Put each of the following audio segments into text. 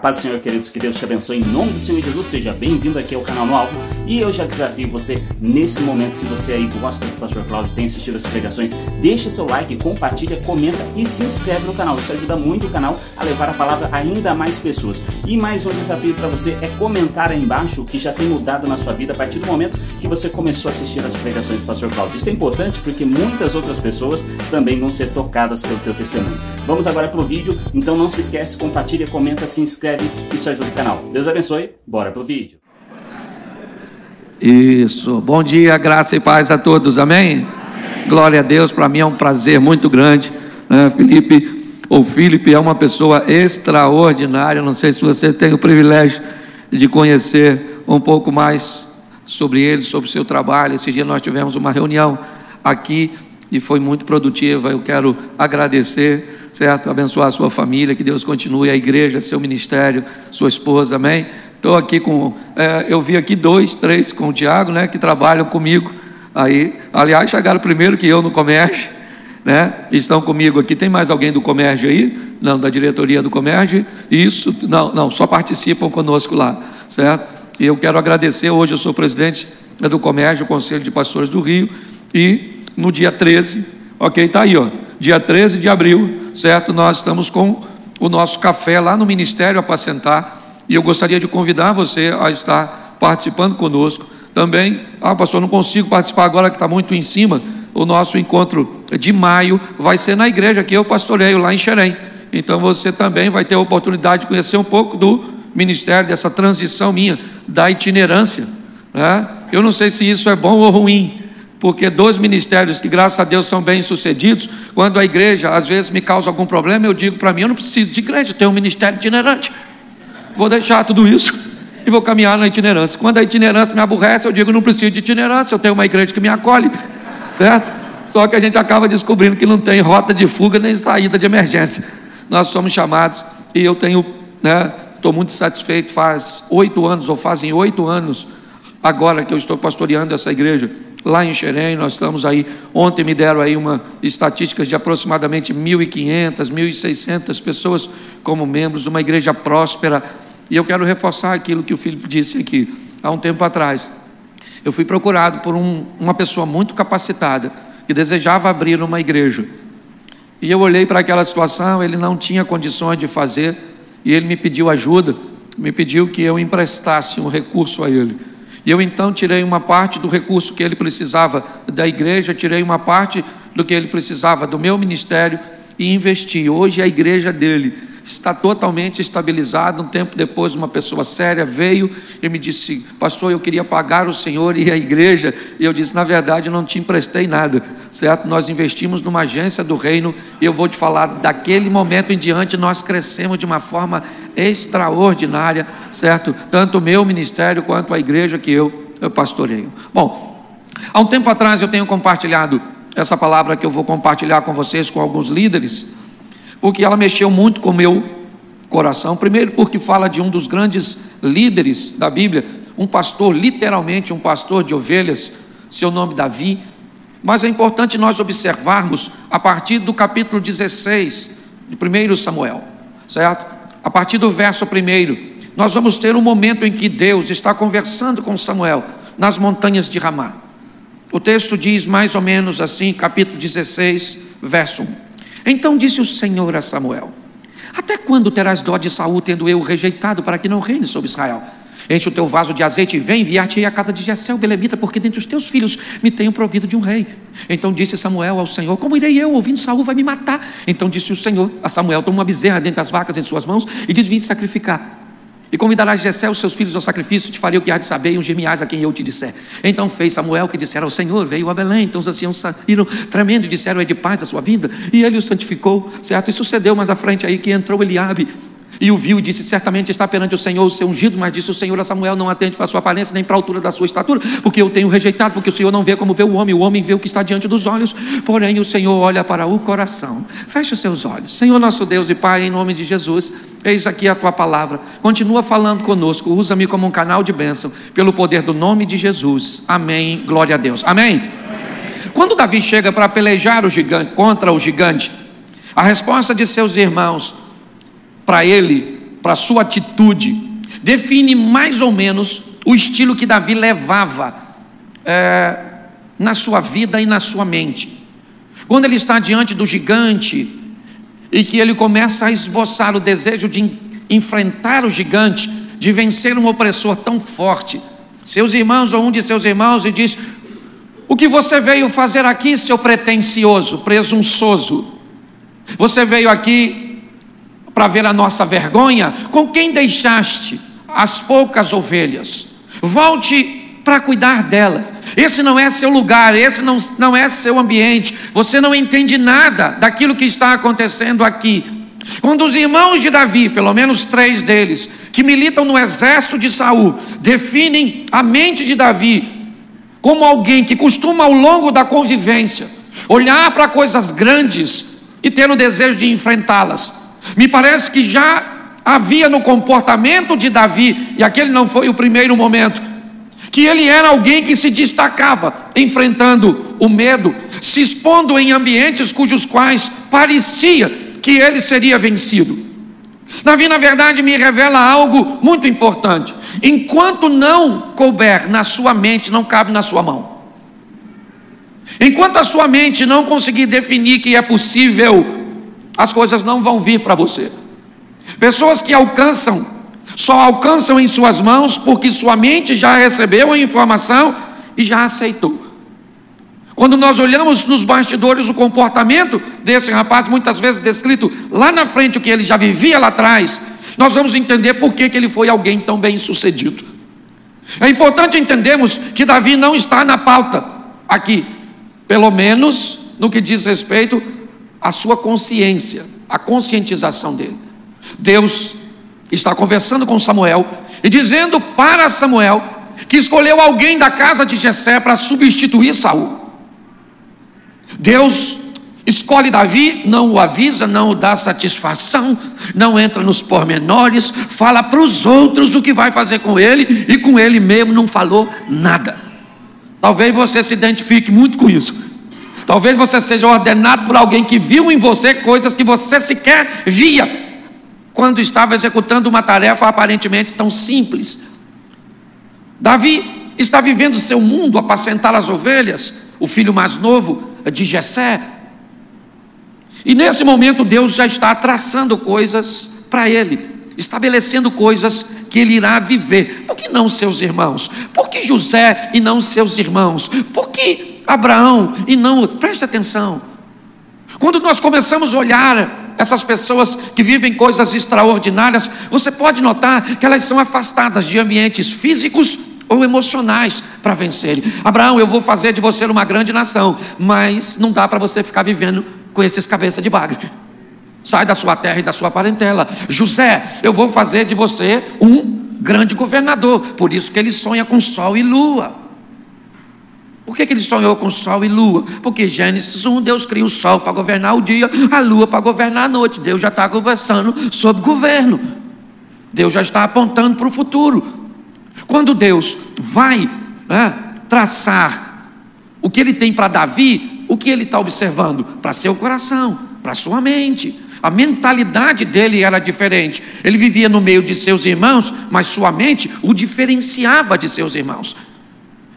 Paz do Senhor, queridos, que Deus te abençoe em nome do Senhor Jesus. Seja bem-vindo aqui ao canal No Alvo. E eu já desafio você nesse momento, se você aí gosta do Pastor Cláudio, tem assistido as pregações, deixa seu like, compartilha, comenta e se inscreve no canal. Isso ajuda muito o canal a levar a palavra a ainda mais pessoas. E mais um desafio para você é comentar aí embaixo o que já tem mudado na sua vida a partir do momento que você começou a assistir as pregações do Pastor Cláudio. Isso é importante porque muitas outras pessoas também vão ser tocadas pelo teu testemunho. Vamos agora para o vídeo, então não se esquece, compartilha, comenta, se inscreve. Isso ajuda o canal. Deus abençoe. Bora pro vídeo. Isso. Bom dia, graça e paz a todos. Amém? Amém. Glória a Deus. Para mim é um prazer muito grande, né? Felipe é uma pessoa extraordinária. Não sei se você tem o privilégio de conhecer um pouco mais sobre ele, sobre o seu trabalho. Esse dia nós tivemos uma reunião aqui e foi muito produtiva. Eu quero agradecer, certo? Abençoar a sua família, que Deus continue, a igreja, seu ministério, sua esposa, amém? Estou aqui com, eu vi aqui 2, 3 com o Tiago, né, que trabalham comigo, aí, aliás, chegaram primeiro que eu no comércio, né, estão comigo aqui. Tem mais alguém do comércio aí? Não, da diretoria do comércio? Isso, não, só participam conosco lá, certo? E eu quero agradecer, hoje eu sou presidente do comércio, do Conselho de Pastores do Rio, e no dia 13, ok, está aí, ó, dia 13 de abril, certo? Nós estamos com o nosso café lá no Ministério Apacentar, e eu gostaria de convidar você a estar participando conosco. Também, pastor, não consigo participar agora que está muito em cima. O nosso encontro de maio vai ser na igreja que eu pastoreio lá em Xerém. Então você também vai ter a oportunidade de conhecer um pouco do ministério, dessa transição minha, da itinerância, né? Eu não sei se isso é bom ou ruim, porque 2 ministérios que graças a Deus são bem sucedidos, quando a igreja às vezes me causa algum problema, eu digo para mim, eu não preciso de igreja, eu tenho um ministério itinerante, vou deixar tudo isso e vou caminhar na itinerância. Quando a itinerância me aborrece, eu digo, não preciso de itinerância, eu tenho uma igreja que me acolhe, certo? Só que a gente acaba descobrindo que não tem rota de fuga nem saída de emergência. Nós somos chamados, e eu tenho, né, estou muito satisfeito. Faz 8 anos, ou fazem 8 anos agora que eu estou pastoreando essa igreja lá em Xerém. Nós estamos aí, ontem me deram aí uma estatísticas de aproximadamente 1.500, 1.600 pessoas como membros, uma igreja próspera. E eu quero reforçar aquilo que o Felipe disse aqui. Há um tempo atrás, eu fui procurado por uma pessoa muito capacitada, que desejava abrir uma igreja. E eu olhei para aquela situação, ele não tinha condições de fazer, e ele me pediu ajuda, me pediu que eu emprestasse um recurso a ele. E eu então tirei uma parte do recurso que ele precisava da igreja, tirei uma parte do que ele precisava do meu ministério e investi. Hoje a igreja dele está totalmente estabilizada. Um tempo depois, uma pessoa séria veio e me disse, pastor, eu queria pagar o senhor e a igreja. E eu disse, na verdade, eu não te emprestei nada, certo? Nós investimos numa agência do reino, e eu vou te falar, daquele momento em diante, nós crescemos de uma forma extraordinária, certo? Tanto o meu ministério quanto a igreja que eu pastoreio. Bom, há um tempo atrás eu tenho compartilhado essa palavra que eu vou compartilhar com vocês, com alguns líderes, porque ela mexeu muito com o meu coração. Primeiro porque fala de um dos grandes líderes da Bíblia, um pastor, literalmente um pastor de ovelhas, seu nome Davi. Mas é importante nós observarmos a partir do capítulo 16 de 1 Samuel, certo? A partir do verso 1, nós vamos ter um momento em que Deus está conversando com Samuel nas montanhas de Ramá. O texto diz mais ou menos assim, capítulo 16, verso 1. Então disse o Senhor a Samuel, até quando terás dó de Saul, tendo eu rejeitado, para que não reine sobre Israel? Enche o teu vaso de azeite e vem, enviar-te-ei à casa de Jessé o belemita, porque dentre os teus filhos me tenho provido de um rei. Então disse Samuel ao Senhor, como irei eu, ouvindo Saul vai me matar? Então disse o Senhor a Samuel, toma uma bezerra dentre as vacas em suas mãos e diz, vim sacrificar. E convidarás Jessé os seus filhos ao sacrifício, te farei o que há de saber, e uns gemiais a quem eu te disser. Então fez Samuel o que dissera ao Senhor, veio a Belém. Então os anciãos saíram tremendo e disseram, é de paz a sua vinda? E ele o santificou, certo? E sucedeu mais à frente aí que entrou Eliabe e o viu e disse, certamente está perante o Senhor o seu ungido. Mas disse o Senhor a Samuel, não atente para a sua aparência, nem para a altura da sua estatura, porque eu tenho rejeitado, porque o Senhor não vê como vê o homem vê o que está diante dos olhos, porém o Senhor olha para o coração. Feche os seus olhos. Senhor nosso Deus e Pai, em nome de Jesus, eis aqui a tua palavra, continua falando conosco, usa-me como um canal de bênção, pelo poder do nome de Jesus, amém, glória a Deus, amém? Quando Davi chega para pelejar contra o gigante, a resposta de seus irmãos para ele para a sua atitude, define mais ou menos o estilo que Davi levava na sua vida e na sua mente. Quando ele está diante do gigante e que ele começa a esboçar o desejo de enfrentar o gigante, de vencer um opressor tão forte, seus irmãos ou um de seus irmãos, e diz: o que você veio fazer aqui, seu pretensioso, presunçoso? Você veio aqui para ver a nossa vergonha? Com quem deixaste as poucas ovelhas? Volte para cuidar delas. Esse não é seu lugar, esse não é seu ambiente. Você não entende nada daquilo que está acontecendo aqui. Quando os irmãos de Davi, pelo menos 3 deles, que militam no exército de Saul, definem a mente de Davi como alguém que costuma, ao longo da convivência, olhar para coisas grandes e ter o desejo de enfrentá-las, me parece que já havia no comportamento de Davi, e aquele não foi o primeiro momento, que ele era alguém que se destacava enfrentando o medo, se expondo em ambientes cujos quais parecia que ele seria vencido. Davi, na verdade, me revela algo muito importante: enquanto não couber na sua mente, não cabe na sua mão. Enquanto a sua mente não conseguir definir que é possível, as coisas não vão vir para você. Pessoas que só alcançam em suas mãos porque sua mente já recebeu a informação e já aceitou. Quando nós olhamos nos bastidores o comportamento desse rapaz, muitas vezes descrito lá na frente o que ele já vivia lá atrás, nós vamos entender por que ele foi alguém tão bem sucedido. É importante entendermos que Davi não está na pauta aqui, pelo menos no que diz respeito à sua consciência, à conscientização dele. Deus está conversando com Samuel e dizendo para Samuel que escolheu alguém da casa de Jessé para substituir Saul. Deus escolhe Davi, não o avisa, não o dá satisfação, não entra nos pormenores, fala para os outros o que vai fazer com ele, e com ele mesmo não falou nada. Talvez você se identifique muito com isso. Talvez você seja ordenado por alguém que viu em você coisas que você sequer via quando estava executando uma tarefa aparentemente tão simples. Davi está vivendo seu mundo, apacentar as ovelhas, o filho mais novo de Jessé. E nesse momento Deus já está traçando coisas para ele, estabelecendo coisas que ele irá viver. Por que não seus irmãos? Por que José e não seus irmãos? Por que Abraão e não... Preste atenção. Quando nós começamos a olhar essas pessoas que vivem coisas extraordinárias, você pode notar que elas são afastadas de ambientes físicos ou emocionais para vencerem. Abraão, eu vou fazer de você uma grande nação, mas não dá para você ficar vivendo com esses cabeças de bagre. Sai da sua terra e da sua parentela. José, eu vou fazer de você um grande governador. Por isso que ele sonha com sol e lua. Por que ele sonhou com sol e lua? Porque Gênesis 1, Deus cria o sol para governar o dia, a lua para governar a noite. Deus já está conversando sobre governo. Deus já está apontando para o futuro. Quando Deus vai traçar o que ele tem para Davi, o que ele está observando? Para seu coração, para sua mente. A mentalidade dele era diferente. Ele vivia no meio de seus irmãos, mas sua mente o diferenciava de seus irmãos.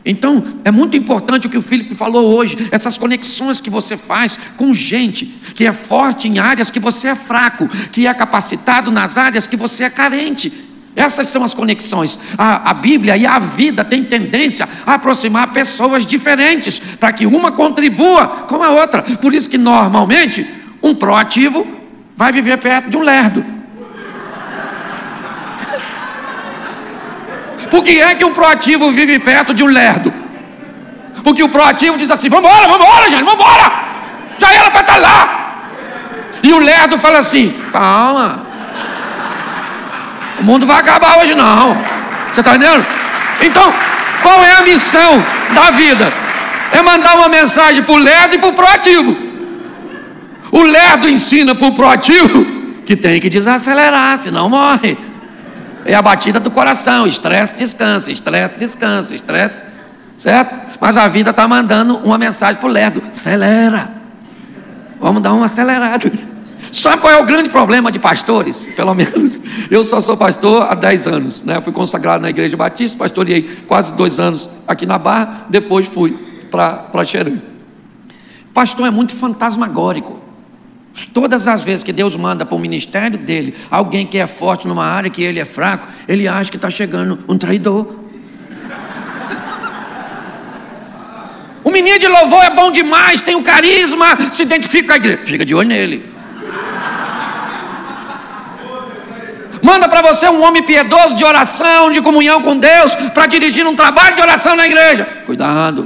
Então, é muito importante o que o Felipe falou hoje, essas conexões que você faz com gente que é forte em áreas que você é fraco, que é capacitado nas áreas que você é carente. Essas são as conexões. A Bíblia e a vida têm tendência a aproximar pessoas diferentes, para que uma contribua com a outra. Por isso que normalmente um proativo vai viver perto de um lerdo. Por que é que um proativo vive perto de um lerdo? Porque o proativo diz assim: vamos embora, gente, vamos embora, já era para estar lá. E o lerdo fala assim: calma, o mundo vai acabar hoje não. Você está entendendo? Então, qual é a missão da vida? É mandar uma mensagem para o lerdo e para o proativo. O lerdo ensina para o proativo que tem que desacelerar, senão morre. É a batida do coração, estresse, descansa, estresse, descansa, estresse, certo? Mas a vida está mandando uma mensagem para o lerdo: acelera, vamos dar uma acelerada. Sabe qual é o grande problema de pastores? Pelo menos eu só sou pastor há 10 anos, né? Fui consagrado na Igreja Batista, pastoreei quase 2 anos aqui na Barra, depois fui para Xerém. Pastor é muito fantasmagórico. Todas as vezes que Deus manda para o ministério dele alguém que é forte numa área que ele é fraco, ele acha que está chegando um traidor. O menino de louvor é bom demais, tem um carisma, se identifica com a igreja. Fica de olho nele. Manda para você um homem piedoso de oração, de comunhão com Deus, para dirigir um trabalho de oração na igreja. Cuidado.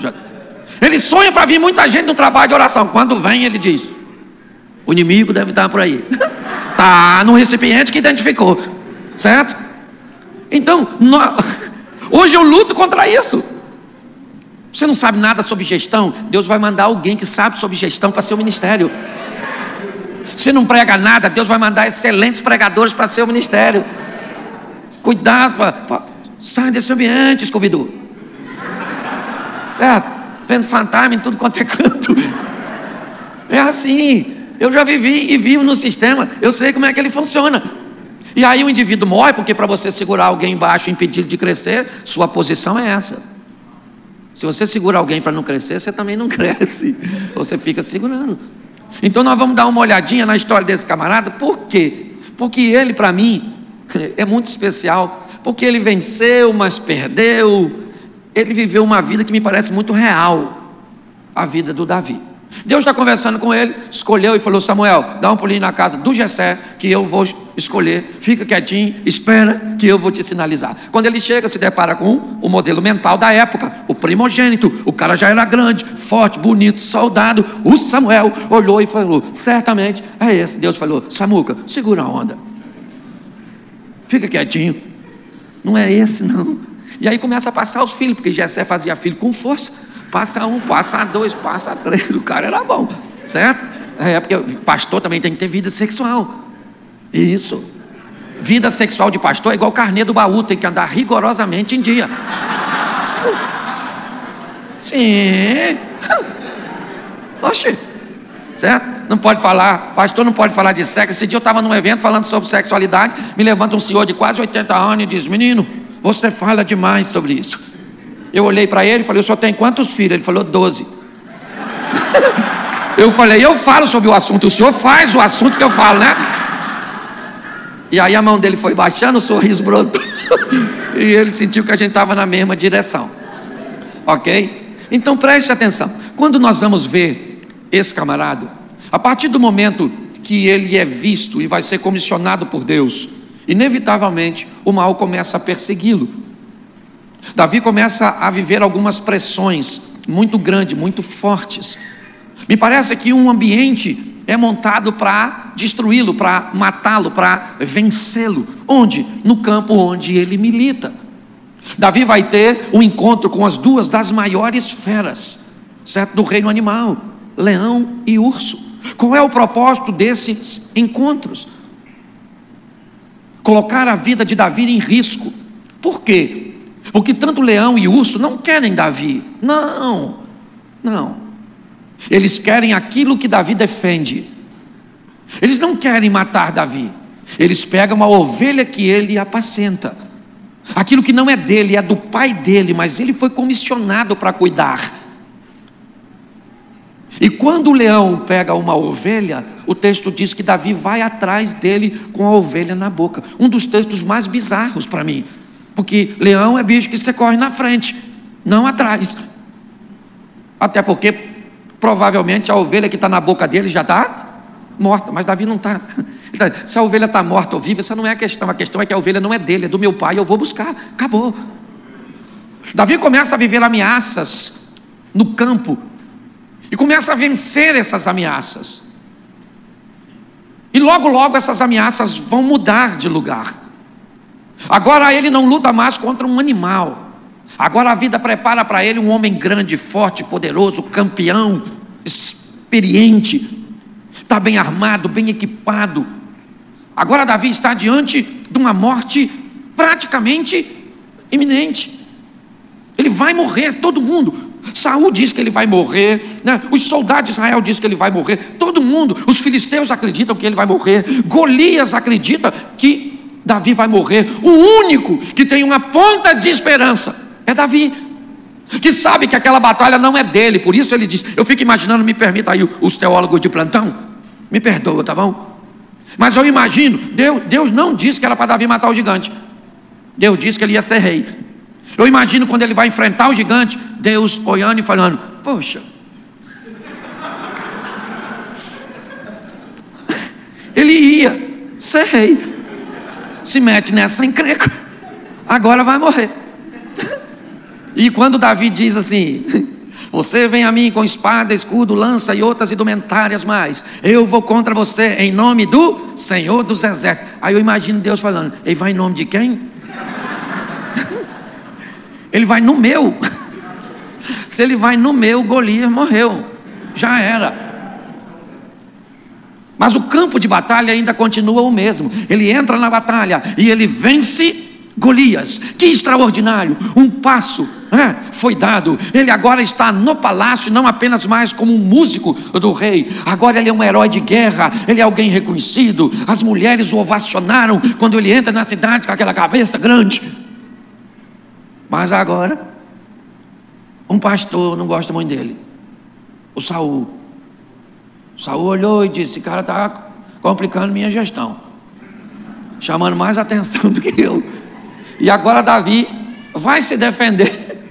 Ele sonha para vir muita gente no trabalho de oração. Quando vem, ele diz: o inimigo deve estar por aí. Está no recipiente que identificou. Certo? Então, hoje eu luto contra isso. Você não sabe nada sobre gestão? Deus vai mandar alguém que sabe sobre gestão para seu ministério. Você não prega nada? Deus vai mandar excelentes pregadores para seu ministério. Cuidado, sai desse ambiente, Scooby-Doo. Certo? Vendo fantasma em tudo quanto é canto. É assim. Eu já vivi e vivo no sistema. Eu sei como é que ele funciona. E aí o indivíduo morre, porque para você segurar alguém embaixo e impedir de crescer, sua posição é essa. Se você segura alguém para não crescer, você também não cresce. Você fica segurando. Então nós vamos dar uma olhadinha na história desse camarada. Por quê? Porque ele, para mim, é muito especial. Porque ele venceu, mas perdeu. Ele viveu uma vida que me parece muito real. A vida do Davi. Deus está conversando com ele, escolheu e falou: Samuel, dá um pulinho na casa do Jessé, que eu vou escolher, fica quietinho, espera que eu vou te sinalizar. Quando ele chega, se depara com o modelo mental da época, o primogênito. O cara já era grande, forte, bonito, soldado. O Samuel olhou e falou: certamente é esse. Deus falou: Samuca, segura a onda, fica quietinho, não é esse não. E aí começa a passar os filhos, porque Jessé fazia filho com força. Passa 1, passa 2, passa 3. O cara era bom, certo? É porque pastor também tem que ter vida sexual. Isso. Vida sexual de pastor é igual carnê do baú, tem que andar rigorosamente em dia. Sim. Oxe. Certo? Não pode falar, pastor não pode falar de sexo. Esse dia eu estava num evento falando sobre sexualidade, me levanta um senhor de quase 80 anos e diz: menino, você fala demais sobre isso. Eu olhei para ele e falei: o senhor tem quantos filhos? Ele falou: 12. Eu falei: eu falo sobre o assunto, o senhor faz o assunto que eu falo, né? E aí a mão dele foi baixando, o sorriso brotou. E ele sentiu que a gente estava na mesma direção. Ok? Então preste atenção. Quando nós vamos ver esse camarada, a partir do momento que ele é visto e vai ser comissionado por Deus, inevitavelmente o mal começa a persegui-lo. Davi começa a viver algumas pressões muito grandes, muito fortes. Me parece que um ambiente é montado para destruí-lo, para matá-lo, para vencê-lo. Onde? No campo onde ele milita. Davi vai ter um encontro com as duas das maiores feras, certo? Do reino animal, leão e urso. Qual é o propósito desses encontros? Colocar a vida de Davi em risco. Por quê? Porque tanto leão e urso não querem Davi. Não. Eles querem aquilo que Davi defende. Eles não querem matar Davi. Eles pegam a ovelha que ele apacenta. Aquilo que não é dele, é do pai dele, mas ele foi comissionado para cuidar. E quando o leão pega uma ovelha, o texto diz que Davi vai atrás dele com a ovelha na boca. Um dos textos mais bizarros para mim. Porque leão é bicho que você corre na frente, não atrás. Até porque provavelmente a ovelha que está na boca dele já está morta, mas Davi não está. Se a ovelha está morta ou viva, essa não é a questão é que a ovelha não é dele, é do meu pai, eu vou buscar, acabou. Davi começa a viver ameaças no campo, e começa a vencer essas ameaças, e logo essas ameaças vão mudar de lugar. Agora ele não luta mais contra um animal. Agora a vida prepara para ele um homem grande, forte, poderoso, campeão, experiente. Está bem armado, bem equipado. Agora Davi está diante de uma morte praticamente iminente. Ele vai morrer, todo mundo. Saul diz que ele vai morrer, né? Os soldados de Israel dizem que ele vai morrer. Todo mundo, os filisteus acreditam que ele vai morrer. Golias acredita que Davi vai morrer. O único que tem uma ponta de esperança é Davi, que sabe que aquela batalha não é dele. Por isso ele diz, eu fico imaginando, me permita aí os teólogos de plantão, me perdoa, tá bom? Mas eu imagino, Deus não disse que era para Davi matar o gigante. Deus disse que ele ia ser rei. Eu imagino quando ele vai enfrentar o gigante, Deus olhando e falando, poxa, ele ia ser rei, se mete nessa encrenca, agora vai morrer. E quando Davi diz assim, você vem a mim com espada, escudo, lança e outras indumentárias mais, eu vou contra você em nome do Senhor dos Exércitos. Aí eu imagino Deus falando, ele vai em nome de quem? Ele vai no meu. Se ele vai no meu, Golias morreu, já era. Mas o campo de batalha ainda continua o mesmo. Ele entra na batalha e ele vence Golias. Que extraordinário, um passo foi dado. Ele agora está no palácio, não apenas mais como um músico do rei, agora ele é um herói de guerra, ele é alguém reconhecido. As mulheres o ovacionaram quando ele entra na cidade com aquela cabeça grande. Mas agora, um pastor não gosta muito dele, o Saul. Saul olhou e disse, esse cara está complicando minha gestão, chamando mais atenção do que eu. E agora Davi vai se defender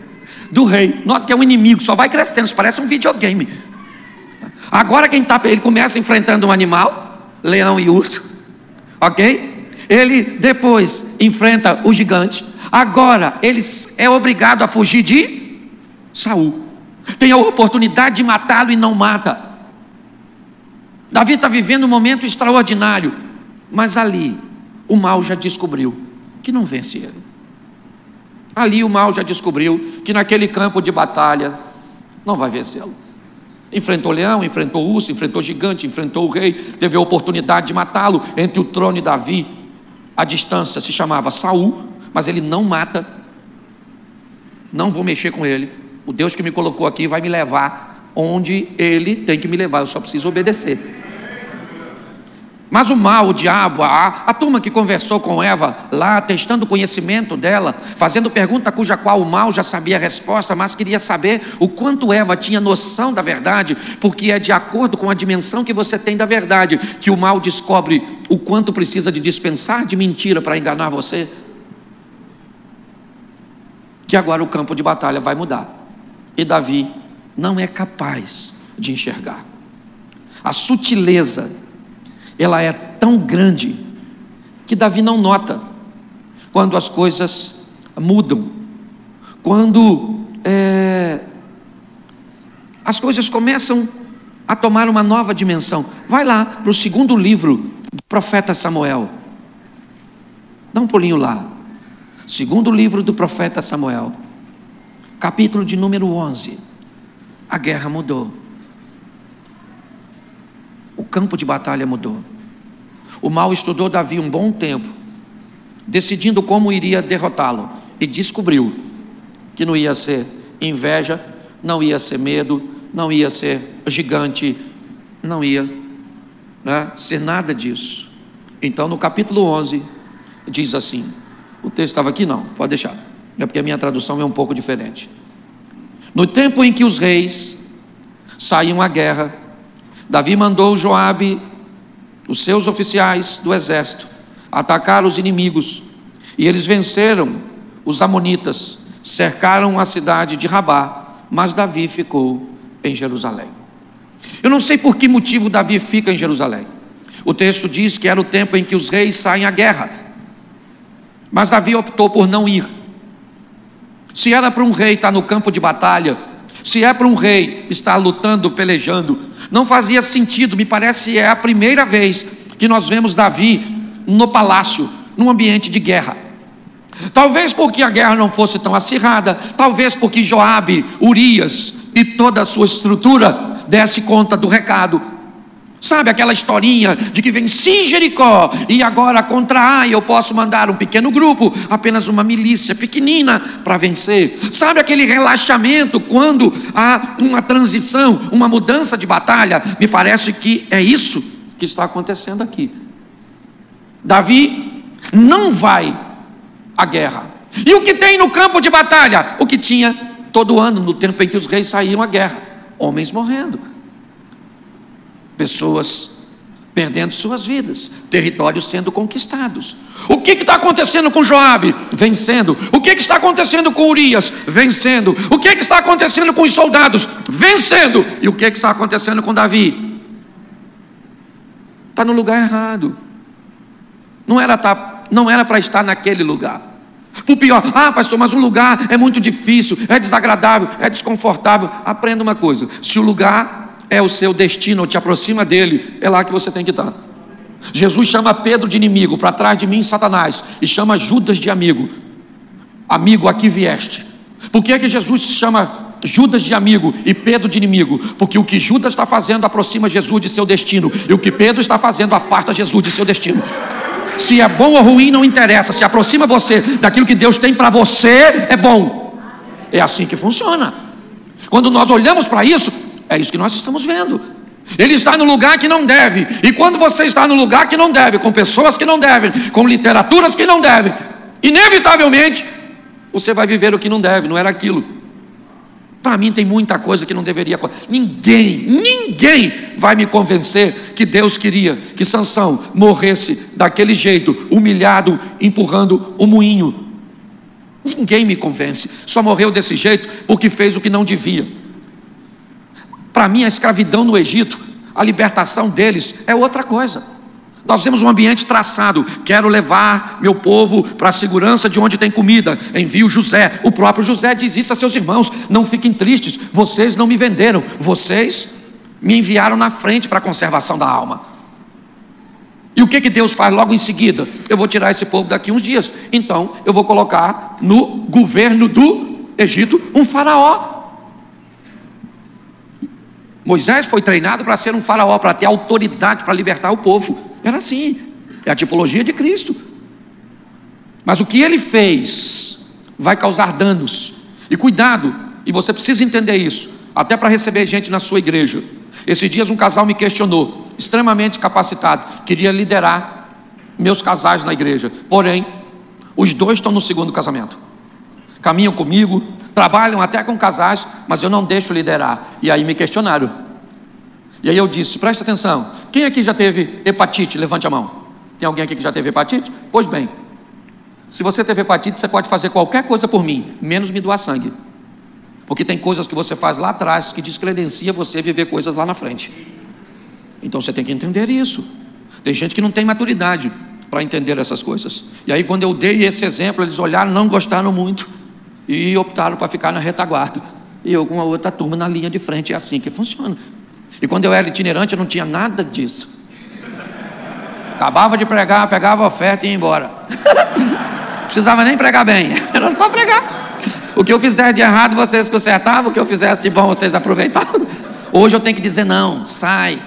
do rei. Nota que é um inimigo, só vai crescendo, isso parece um videogame. Agora quem está, ele começa enfrentando um animal, leão e urso, ok? Ele depois enfrenta o gigante. Agora ele é obrigado a fugir de Saul. Tem a oportunidade de matá-lo e não mata. Davi está vivendo um momento extraordinário, mas ali o mal já descobriu que não vence ele. Ali o mal já descobriu que naquele campo de batalha não vai vencê-lo. Enfrentou leão, enfrentou urso, enfrentou gigante, enfrentou o rei, teve a oportunidade de matá-lo. Entre o trono e Davi, a distância se chamava Saul, mas ele não mata. Não vou mexer com ele. O Deus que me colocou aqui vai me levar onde ele tem que me levar, eu só preciso obedecer. Mas o mal, o diabo, a turma que conversou com Eva lá, testando o conhecimento dela, fazendo pergunta cuja qual o mal já sabia a resposta, mas queria saber o quanto Eva tinha noção da verdade, porque é de acordo com a dimensão que você tem da verdade que o mal descobre o quanto precisa de dispensar de mentira para enganar você. Que agora o campo de batalha vai mudar, e Davi não é capaz de enxergar. A sutileza, ela é tão grande que Davi não nota quando as coisas mudam, quando as coisas começam a tomar uma nova dimensão. Vai lá para o segundo livro do profeta Samuel, dá um pulinho lá, segundo livro do profeta Samuel, capítulo de número 11. A guerra mudou, o campo de batalha mudou. O mal estudou Davi um bom tempo, decidindo como iria derrotá-lo, e descobriu que não ia ser inveja, não ia ser medo, não ia ser gigante, não ia ser nada disso. Então no capítulo 11 diz assim, o texto estava aqui não, pode deixar, é porque a minha tradução é um pouco diferente. No tempo em que os reis saíam à guerra, Davi mandou Joabe, os seus oficiais do exército, atacar os inimigos, e eles venceram os amonitas, cercaram a cidade de Rabá, mas Davi ficou em Jerusalém. Eu não sei por que motivo Davi fica em Jerusalém. O texto diz que era o tempo em que os reis saem à guerra, mas Davi optou por não ir. Se era para um rei estar no campo de batalha, se é para um rei estar lutando, pelejando, não fazia sentido. Me parece que é a primeira vez que nós vemos Davi no palácio, num ambiente de guerra. Talvez porque a guerra não fosse tão acirrada, talvez porque Joabe, Urias e toda a sua estrutura desse conta do recado. Sabe aquela historinha de que venci Jericó e agora contra Ai eu posso mandar um pequeno grupo, apenas uma milícia pequenina para vencer? Sabe aquele relaxamento quando há uma transição, uma mudança de batalha? Me parece que é isso que está acontecendo aqui. Davi não vai à guerra. E o que tem no campo de batalha? O que tinha todo ano, no tempo em que os reis saíam à guerra: homens morrendo, pessoas perdendo suas vidas, territórios sendo conquistados. O que está acontecendo com Joabe? Vencendo. O que está acontecendo com Urias? Vencendo. O que está acontecendo com os soldados? Vencendo. E o que está acontecendo com Davi? Está no lugar errado. Não era para estar naquele lugar. Por pior, pastor, mas o lugar é muito difícil, é desagradável, é desconfortável. Aprenda uma coisa: se o lugar é o seu destino, ou te aproxima dele, é lá que você tem que estar. Jesus chama Pedro de inimigo: para trás de mim, Satanás. E chama Judas de amigo: amigo, aqui vieste. Por que Jesus chama Judas de amigo e Pedro de inimigo? Porque o que Judas está fazendo aproxima Jesus de seu destino, e o que Pedro está fazendo afasta Jesus de seu destino. Se é bom ou ruim não interessa, se aproxima você daquilo que Deus tem para você, é bom. É assim que funciona. Quando nós olhamos para isso, é isso que nós estamos vendo. Ele está no lugar que não deve. E quando você está no lugar que não deve, com pessoas que não devem, com literaturas que não devem, inevitavelmente você vai viver o que não deve. Não era aquilo. Para mim tem muita coisa que não deveria. Ninguém vai me convencer que Deus queria que Sansão morresse daquele jeito, humilhado, empurrando o moinho. Ninguém me convence. Só morreu desse jeito porque fez o que não devia. Para mim, a escravidão no Egito, a libertação deles é outra coisa. Nós temos um ambiente traçado: quero levar meu povo para a segurança de onde tem comida, envio José. O próprio José diz isso a seus irmãos: não fiquem tristes, vocês não me venderam, vocês me enviaram na frente para a conservação da alma. E o que Deus faz logo em seguida? Eu vou tirar esse povo daqui uns dias, então eu vou colocar no governo do Egito um faraó. Moisés foi treinado para ser um faraó, para ter autoridade para libertar o povo. Era assim, é a tipologia de Cristo. Mas o que ele fez vai causar danos. E cuidado, e você precisa entender isso, até para receber gente na sua igreja. Esses dias um casal me questionou, extremamente capacitado, queria liderar meus casais na igreja. Porém, os dois estão no segundo casamento. Caminham comigo, trabalham até com casais, mas eu não deixo liderar. E aí me questionaram. E aí eu disse: presta atenção, quem aqui já teve hepatite? Levante a mão. Tem alguém aqui que já teve hepatite? Pois bem, se você teve hepatite, você pode fazer qualquer coisa por mim, menos me doar sangue. Porque tem coisas que você faz lá atrás que descredencia você viver coisas lá na frente. Então você tem que entender isso. Tem gente que não tem maturidade para entender essas coisas. E aí quando eu dei esse exemplo, eles olharam, não gostaram muito e optaram para ficar na retaguarda. E eu com a outra turma na linha de frente. É assim que funciona. E quando eu era itinerante, eu não tinha nada disso. Acabava de pregar, pegava a oferta e ia embora. Não precisava nem pregar bem, era só pregar. O que eu fizer de errado, vocês consertavam. O que eu fizesse de bom, vocês aproveitavam. Hoje eu tenho que dizer não, sai.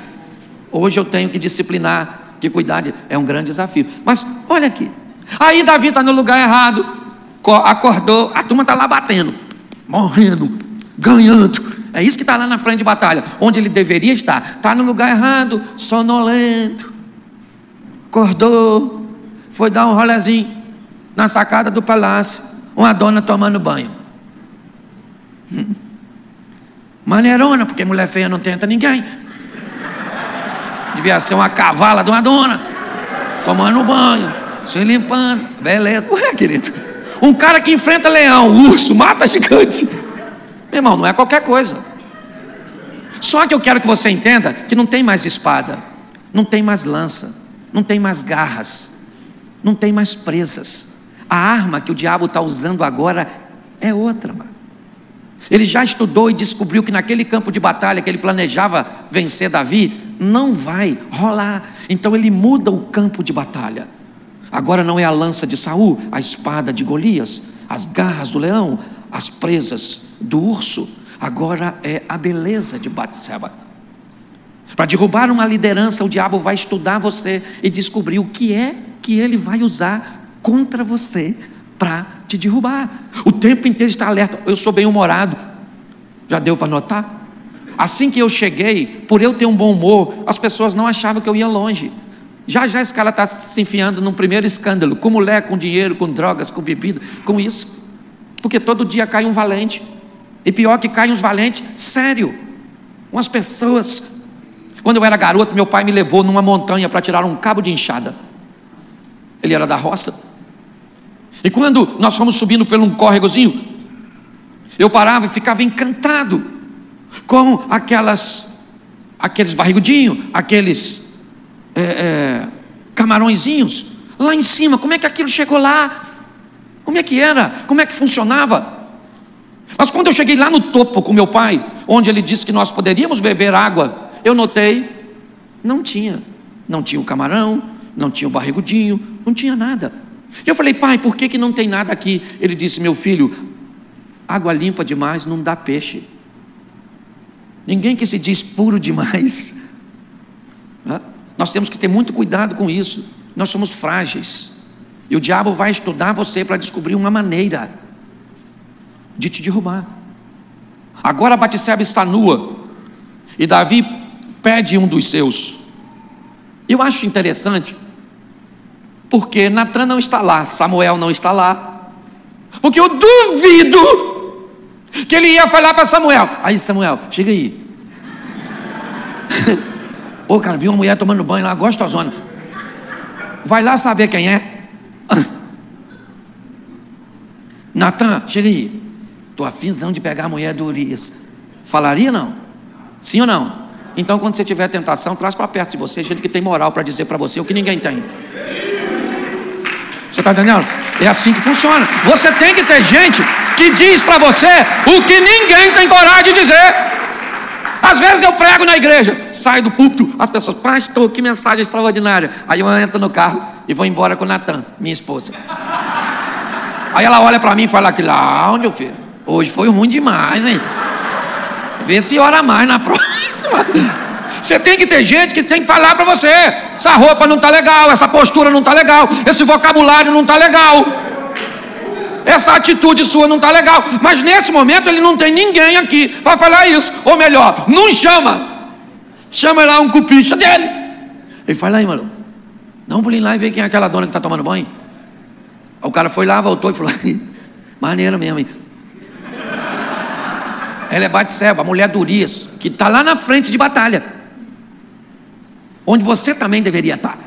Hoje eu tenho que disciplinar, que cuidar é um grande desafio. Mas olha aqui, aí Davi está no lugar errado, acordou, a turma está lá batendo, morrendo, ganhando. É isso que está lá na frente de batalha, onde ele deveria estar. Está no lugar errado, sonolento. Acordou, foi dar um rolezinho na sacada do palácio, uma dona tomando banho. Maneirona, porque mulher feia não tenta ninguém. Devia ser uma cavala de uma dona, tomando banho, se limpando, beleza. Ué, querido, um cara que enfrenta leão, urso, mata gigante. Meu irmão, não é qualquer coisa. Só que eu quero que você entenda que não tem mais espada, não tem mais lança, não tem mais garras, não tem mais presas. A arma que o diabo está usando agora é outra, mano. Ele já estudou e descobriu que naquele campo de batalha que ele planejava vencer Davi, não vai rolar. Então ele muda o campo de batalha. Agora não é a lança de Saul, a espada de Golias, as garras do leão, as presas do urso. Agora é a beleza de Batseba. Para derrubar uma liderança, o diabo vai estudar você e descobrir o que é que ele vai usar contra você para te derrubar. O tempo inteiro está alerta. Eu sou bem-humorado, já deu para notar? Assim que eu cheguei, por eu ter um bom humor, as pessoas não achavam que eu ia longe. Já esse cara está se enfiando num primeiro escândalo, com mulher, com dinheiro, com drogas, com bebida, com isso, porque todo dia cai um valente, e pior que caem uns valentes, sério, umas pessoas. Quando eu era garoto, meu pai me levou numa montanha para tirar um cabo de enxada. Ele era da roça, e quando nós fomos subindo por um córregozinho, eu parava e ficava encantado com aqueles barrigudinhos, aqueles camarõezinhos lá em cima. Como é que aquilo chegou lá? Como é que era? Como é que funcionava? Mas quando eu cheguei lá no topo com meu pai, onde ele disse que nós poderíamos beber água, eu notei, não tinha o camarão, não tinha o barrigudinho, não tinha nada. Eu falei: pai, por que não tem nada aqui? Ele disse: meu filho, água limpa demais não dá peixe. Ninguém que se diz puro demais. Nós temos que ter muito cuidado com isso. Nós somos frágeis, e o diabo vai estudar você para descobrir uma maneira de te derrubar. Agora Batseba está nua, e Davi pede um dos seus. Eu acho interessante, porque Natan não está lá, Samuel não está lá, porque eu duvido que ele ia falar para Samuel: aí Samuel, chega aí. Pô, cara, viu uma mulher tomando banho lá, gostosona, vai lá saber quem é. Natan, chega aí, estou afinzão de pegar a mulher do Urias. Falaria não? Sim ou não? Então quando você tiver tentação, traz para perto de você gente que tem moral para dizer para você o que ninguém tem. Você está entendendo? É assim que funciona. Você tem que ter gente que diz para você o que ninguém tem coragem de dizer. Às vezes eu prego na igreja, saio do púlpito, as pessoas: pastor, que mensagem extraordinária. Aí eu entro no carro e vou embora com Natan, minha esposa. Aí ela olha para mim e fala: que lá, meu filho, hoje foi ruim demais, hein? Vê se ora mais na próxima. Você tem que ter gente que tem que falar para você: essa roupa não está legal, essa postura não está legal, esse vocabulário não está legal, essa atitude sua não está legal. Mas nesse momento ele não tem ninguém aqui para falar isso. Ou melhor, não chama lá um cupicha dele. Ele fala: aí, mano, dá um pulinho lá e vê quem é aquela dona que está tomando banho. Aí o cara foi lá, voltou e falou: maneiro mesmo, hein? Ela é Batseba, a mulher de Urias, que está lá na frente de batalha, onde você também deveria estar.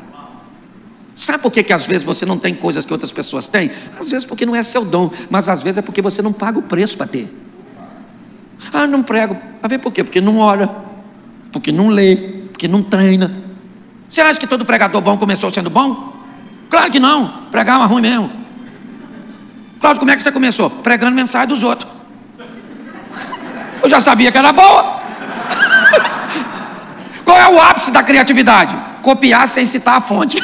Sabe por que às vezes você não tem coisas que outras pessoas têm? Às vezes porque não é seu dom, mas às vezes é porque você não paga o preço para ter. Ah, não prego. A ver por quê? Porque não ora, porque não lê, porque não treina. Você acha que todo pregador bom começou sendo bom? Claro que não, pregar é ruim mesmo. Cláudio, como é que você começou? Pregando mensagem dos outros. Eu já sabia que era boa. Qual é o ápice da criatividade? Copiar sem citar a fonte.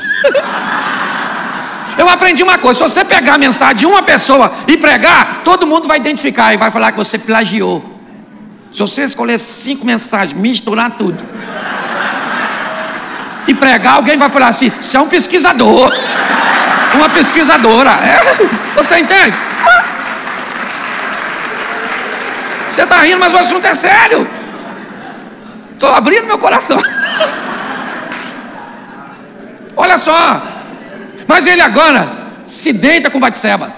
Eu aprendi uma coisa: se você pegar a mensagem de uma pessoa e pregar, todo mundo vai identificar e vai falar que você plagiou. Se você escolher 5 mensagens, misturar tudo e pregar, alguém vai falar assim: você é um pesquisador, uma pesquisadora. Você entende? Você está rindo, mas o assunto é sério. Estou abrindo meu coração. Olha só. Mas ele agora se deita com Batseba.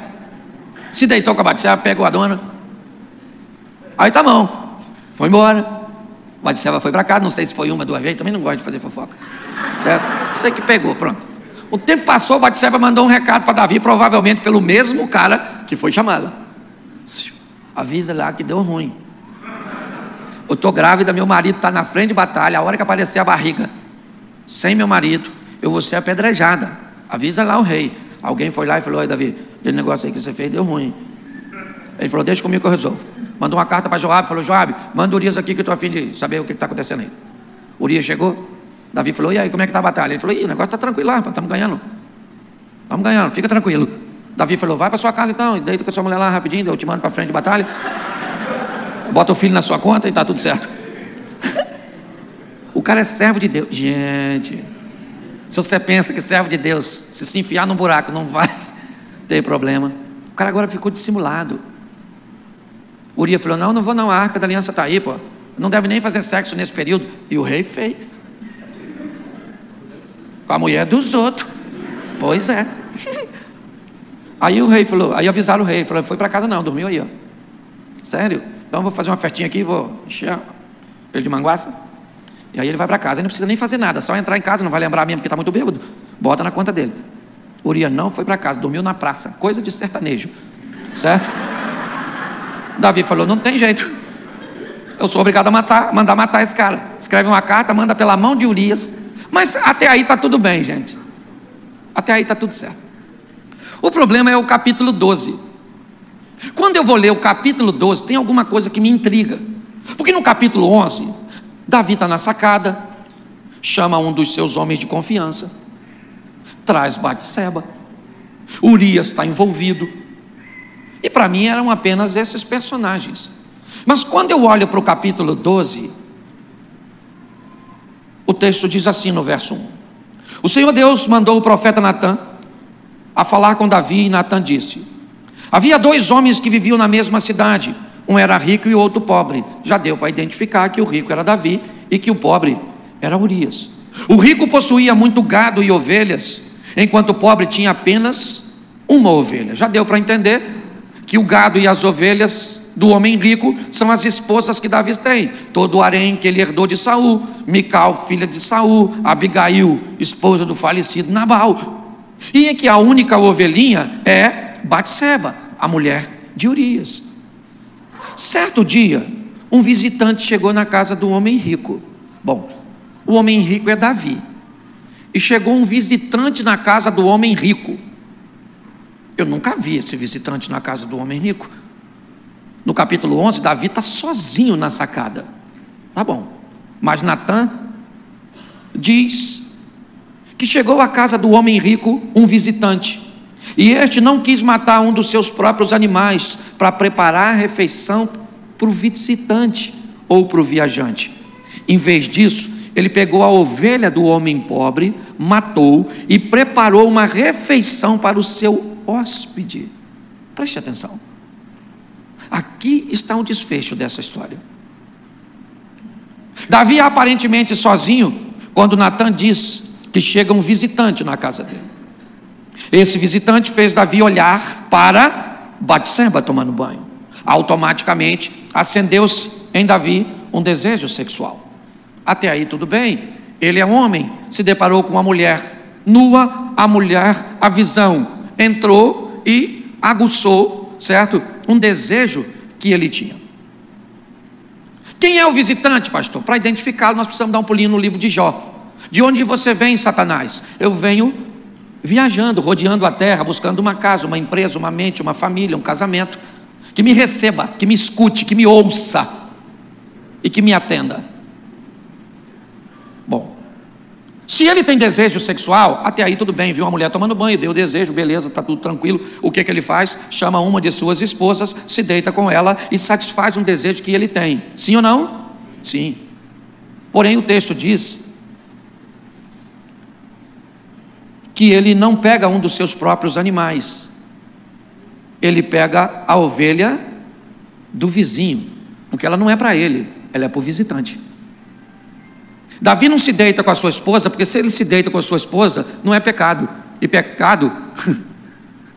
Se deitou com a Batseba, pegou a dona. Aí tá bom, foi embora. Batseba foi para casa, não sei se foi uma, 2 vezes. Também não gosto de fazer fofoca, certo? Sei que pegou, pronto. O tempo passou, Batseba mandou um recado para Davi, provavelmente pelo mesmo cara que foi chamá-la: avisa lá que deu ruim. Eu estou grávida, meu marido está na frente de batalha. A hora que aparecer a barriga sem meu marido, eu vou ser apedrejada. Avisa lá o rei. Alguém foi lá e falou: oi, Davi, aquele negócio aí que você fez deu ruim. Ele falou: deixa comigo que eu resolvo. Mandou uma carta para Joabe, falou: Joabe, manda o Urias aqui que eu estou a fim de saber o que está acontecendo aí. Urias chegou, Davi falou: e aí, como é que está a batalha? Ele falou: o negócio está tranquilo lá, estamos ganhando. Estamos ganhando, fica tranquilo. Davi falou: vai para sua casa então, deita com a sua mulher lá rapidinho, eu te mando para frente de batalha, bota o filho na sua conta e está tudo certo. cara é servo de Deus. Gente, se você pensa que servo de Deus, se enfiar num buraco não vai ter problema. O cara agora ficou dissimulado. Urias falou: não vou não, a arca da aliança está aí, pô. Não deve nem fazer sexo nesse período. E o rei fez. Com a mulher dos outros. Pois é. Aí o rei falou, aí avisaram o rei, falou: foi para casa não, dormiu aí, ó. Sério? Então eu vou fazer uma festinha aqui, vou encher ele de manguaça. E aí ele vai para casa, ele não precisa nem fazer nada, só entrar em casa, não vai lembrar mesmo porque está muito bêbado. Bota na conta dele. Urias não foi para casa, dormiu na praça, coisa de sertanejo. Certo? Davi falou: não tem jeito, eu sou obrigado a mandar matar esse cara. Escreve uma carta, manda pela mão de Urias. Mas até aí está tudo bem, gente. Até aí está tudo certo. O problema é o capítulo 12. Quando eu vou ler o capítulo 12, tem alguma coisa que me intriga. Porque no capítulo 11, Davi está na sacada, chama um dos seus homens de confiança, traz Batseba, Urias está envolvido. E para mim eram apenas esses personagens. Mas quando eu olho para o capítulo 12, o texto diz assim no verso 1: o Senhor Deus mandou o profeta Natã a falar com Davi, e Natã disse: havia 2 homens que viviam na mesma cidade, um era rico e o outro pobre. Já deu para identificar que o rico era Davi e que o pobre era Urias. O rico possuía muito gado e ovelhas, enquanto o pobre tinha apenas uma ovelha. Já deu para entender que o gado e as ovelhas do homem rico são as esposas que Davi tem, todo o harém que ele herdou de Saul, Mical, filha de Saul, Abigail, esposa do falecido Nabal, e que a única ovelhinha é Batseba, a mulher de Urias. Certo dia, um visitante chegou na casa do homem rico. Bom, o homem rico é Davi, e chegou um visitante na casa do homem rico. Eu nunca vi esse visitante na casa do homem rico. No capítulo 11, Davi está sozinho na sacada. Tá bom. Mas Natã diz que chegou à casa do homem rico um visitante, e este não quis matar um dos seus próprios animais para preparar a refeição para o visitante ou para o viajante. Em vez disso, ele pegou a ovelha do homem pobre, matou e preparou uma refeição para o seu hóspede. Preste atenção. Aqui está o desfecho dessa história. Davi aparentemente sozinho, quando Natã diz que chega um visitante na casa dele. Esse visitante fez Davi olhar para Batseba tomando banho. Automaticamente acendeu-se em Davi um desejo sexual. Até aí tudo bem, ele é homem, se deparou com uma mulher nua, a visão entrou e aguçou, certo? Um desejo que ele tinha. Quem é o visitante, pastor? Para identificá-lo, nós precisamos dar um pulinho no livro de Jó. De onde você vem, Satanás? Eu venho viajando, rodeando a terra, buscando uma casa, uma empresa, uma mente, uma família, um casamento, que me receba, que me escute, que me ouça e que me atenda. Bom, se ele tem desejo sexual, até aí tudo bem, viu uma mulher tomando banho, deu desejo, beleza, está tudo tranquilo. O que ele faz? Chama uma de suas esposas, se deita com ela e satisfaz um desejo que ele tem. Sim ou não? Sim. Porém o texto diz que ele não pega um dos seus próprios animais, ele pega a ovelha do vizinho, porque ela não é para ele, ela é para o visitante. Davi não se deita com a sua esposa, porque se ele se deita com a sua esposa, não é pecado, e pecado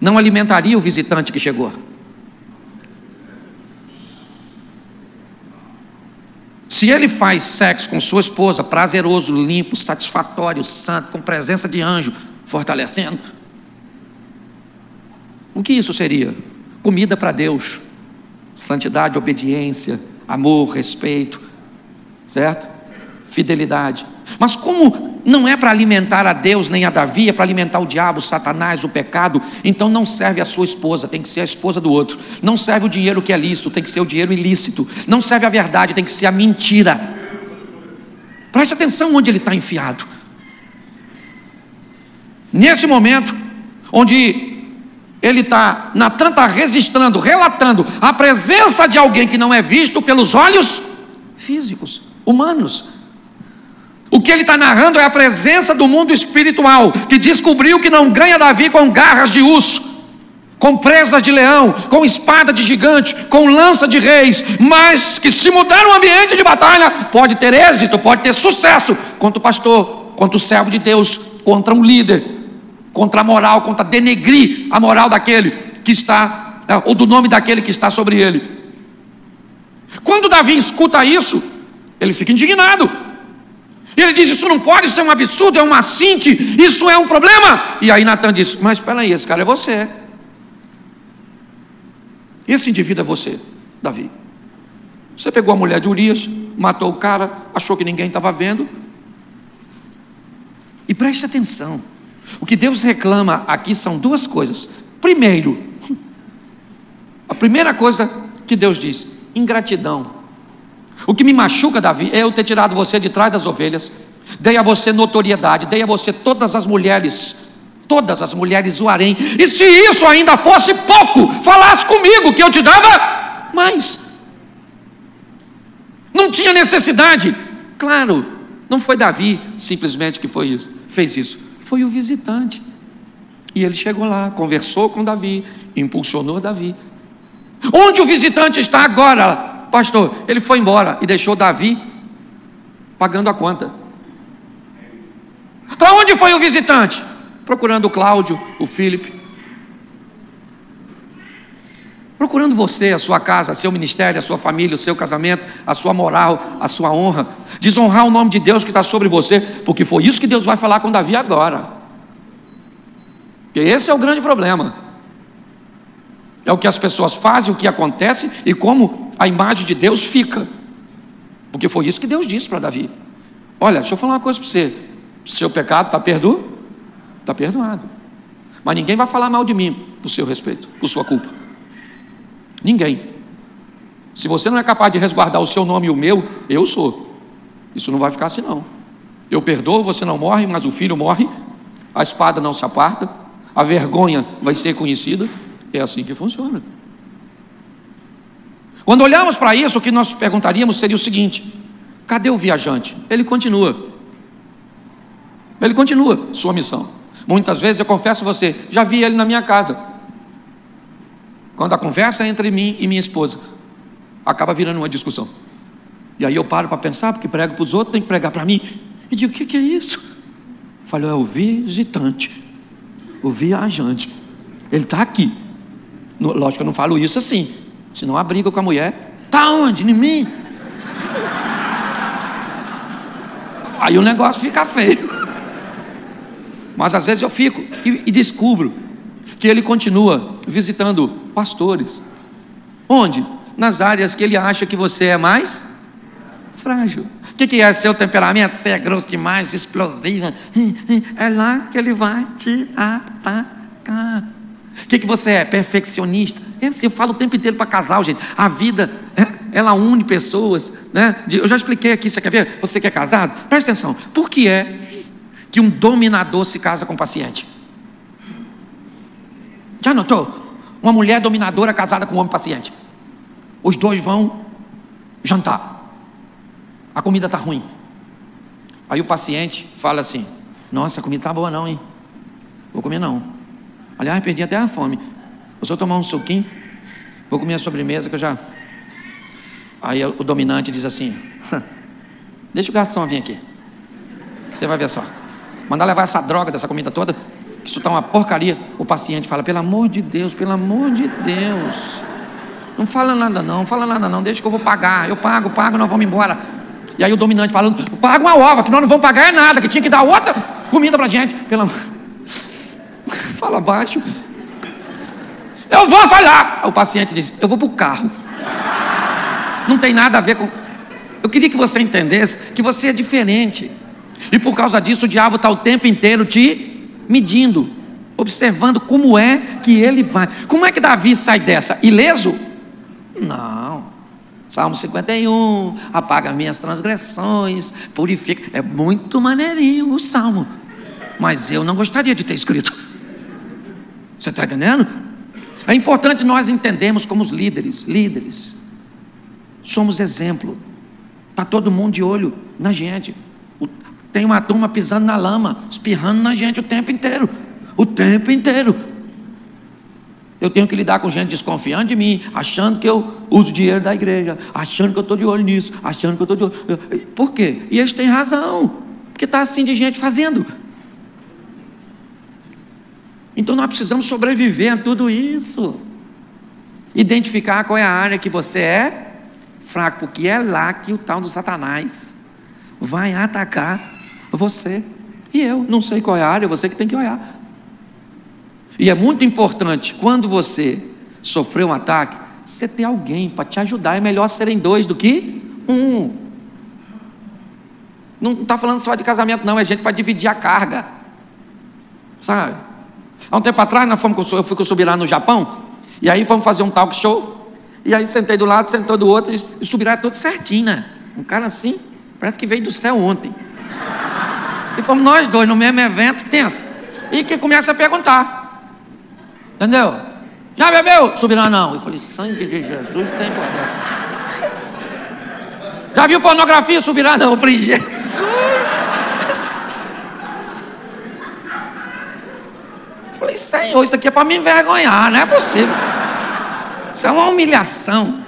não alimentaria o visitante que chegou. Se ele faz sexo com sua esposa, prazeroso, limpo, satisfatório, santo, com presença de anjo, fortalecendo, o que isso seria? Comida para Deus, santidade, obediência, amor, respeito, certo? Fidelidade. Mas como não é para alimentar a Deus nem a Davi, é para alimentar o diabo, Satanás, o pecado, então não serve a sua esposa, tem que ser a esposa do outro. Não serve o dinheiro que é lícito, tem que ser o dinheiro ilícito. Não serve a verdade, tem que ser a mentira. Preste atenção onde ele está enfiado. Nesse momento, onde ele está, Natã está registrando, relatando a presença de alguém que não é visto pelos olhos físicos, humanos. O que ele está narrando é a presença do mundo espiritual, que descobriu que não ganha Davi com garras de urso, com presas de leão, com espada de gigante, com lança de reis, mas que se mudar no ambiente de batalha, pode ter êxito, pode ter sucesso, contra o pastor, contra o servo de Deus, contra um líder, contra a moral, contra denegrir a moral daquele que está, ou do nome daquele que está sobre ele. Quando Davi escuta isso, ele fica indignado. E ele diz: isso não pode ser um absurdo, é um assinte, isso é um problema. E aí Natan diz: mas espera aí, esse cara é você. Esse indivíduo é você, Davi. Você pegou a mulher de Urias, matou o cara, achou que ninguém estava vendo. E preste atenção, o que Deus reclama aqui são duas coisas. Primeiro, a primeira coisa que Deus diz: ingratidão. O que me machuca, Davi, é eu ter tirado você de trás das ovelhas, dei a você notoriedade, dei a você todas as mulheres o harém, e se isso ainda fosse pouco, falasse comigo que eu te dava mais. Não tinha necessidade. Claro, não foi Davi simplesmente que fez isso, foi o visitante. E ele chegou lá, conversou com Davi, impulsionou Davi. Onde o visitante está agora, pastor? Ele foi embora e deixou Davi pagando a conta. Para onde foi o visitante? Procurando o Cláudio, o Filipe, procurando você, a sua casa, seu ministério, a sua família, o seu casamento, a sua moral, a sua honra, desonrar o nome de Deus que está sobre você, porque foi isso que Deus vai falar com Davi agora. Porque esse é o grande problema. É o que as pessoas fazem, o que acontece e como a imagem de Deus fica. Porque foi isso que Deus disse para Davi: olha, deixa eu falar uma coisa para você, seu pecado está perdoado. Está perdoado. Mas ninguém vai falar mal de mim por seu respeito, por sua culpa. Ninguém. Se você não é capaz de resguardar o seu nome e o meu, eu sou. Isso não vai ficar assim não. Eu perdoo, você não morre, mas o filho morre, a espada não se aparta, a vergonha vai ser conhecida. É assim que funciona. Quando olhamos para isso, o que nós perguntaríamos seria o seguinte: cadê o viajante? Ele continua sua missão. Muitas vezes eu confesso a você, já vi ele na minha casa. Quando a conversa é entre mim e minha esposa acaba virando uma discussão, e aí eu paro para pensar, porque prego para os outros, tem que pregar para mim, e digo: o que é isso? Falou: é o visitante, o viajante, ele está aqui. Lógico que eu não falo isso assim, senão a briga com a mulher. Está onde? Em mim? Aí o negócio fica feio. Mas às vezes eu fico e descubro que ele continua visitando pastores. Onde? Nas áreas que ele acha que você é mais frágil. O que é seu temperamento? Você é grosso demais, explosiva. É lá que ele vai te atacar. O que você é? Perfeccionista. Eu falo o tempo inteiro para casal, gente. A vida, ela une pessoas, né? Eu já expliquei aqui, você quer ver? Você que é casado, presta atenção. Por que é que um dominador se casa com um paciente? Já notou? Uma mulher dominadora casada com um homem paciente. Os dois vão jantar. A comida está ruim. Aí o paciente fala assim: nossa, a comida está boa não, hein? Vou comer não. Aliás, perdi até a fome. Vou só tomar um suquinho, vou comer a sobremesa que eu já... Aí o dominante diz assim: deixa o garçom vir aqui, você vai ver só. Mandar levar essa droga dessa comida toda, que isso está uma porcaria. O paciente fala: pelo amor de Deus, não fala nada não, deixa que eu vou pagar. Eu pago, nós vamos embora. E aí o dominante falando: paga uma ova, que nós não vamos pagar nada, que tinha que dar outra comida pra gente. Fala baixo. Eu vou falar. O paciente diz: eu vou pro carro. Não tem nada a ver com... Eu queria que você entendesse que você é diferente. E por causa disso o diabo está o tempo inteiro te medindo, observando como é que ele vai. Como é que Davi sai dessa? Ileso? Não. Salmo 51, apaga minhas transgressões, purifica. É muito maneirinho o salmo, mas eu não gostaria de ter escrito. Você está entendendo? É importante nós entendermos como os líderes. Somos exemplo. Está todo mundo de olho na gente. Tem uma turma pisando na lama, espirrando na gente o tempo inteiro. O tempo inteiro. Eu tenho que lidar com gente desconfiando de mim, achando que eu uso dinheiro da igreja, achando que eu estou de olho nisso, achando que eu estou de olho. Por quê? E eles têm razão, porque está assim de gente fazendo. Então nós precisamos sobreviver a tudo isso. Identificar qual é a área que você é fraco, porque é lá que o tal do Satanás vai atacar você. E eu não sei qual é a área, você que tem que olhar. E é muito importante, quando você sofrer um ataque, você ter alguém para te ajudar. É melhor serem 2 do que 1. Não está falando só de casamento não, é gente para dividir a carga, sabe? Há um tempo atrás eu fui com o Subirá no Japão, e aí fomos fazer um talk show, e aí sentei do lado, sentou do outro, e o Subirá é todo certinho, né? Um cara assim, parece que veio do céu ontem. E fomos nós 2 no mesmo evento, tensa, e que começa a perguntar. Entendeu? Já bebeu? Subirá não. Eu falei, sangue de Jesus tem poder. Já viu pornografia? Subirá não. Eu falei, Jesus. Eu falei, Senhor, isso aqui é para me envergonhar, não é possível. Isso é uma humilhação.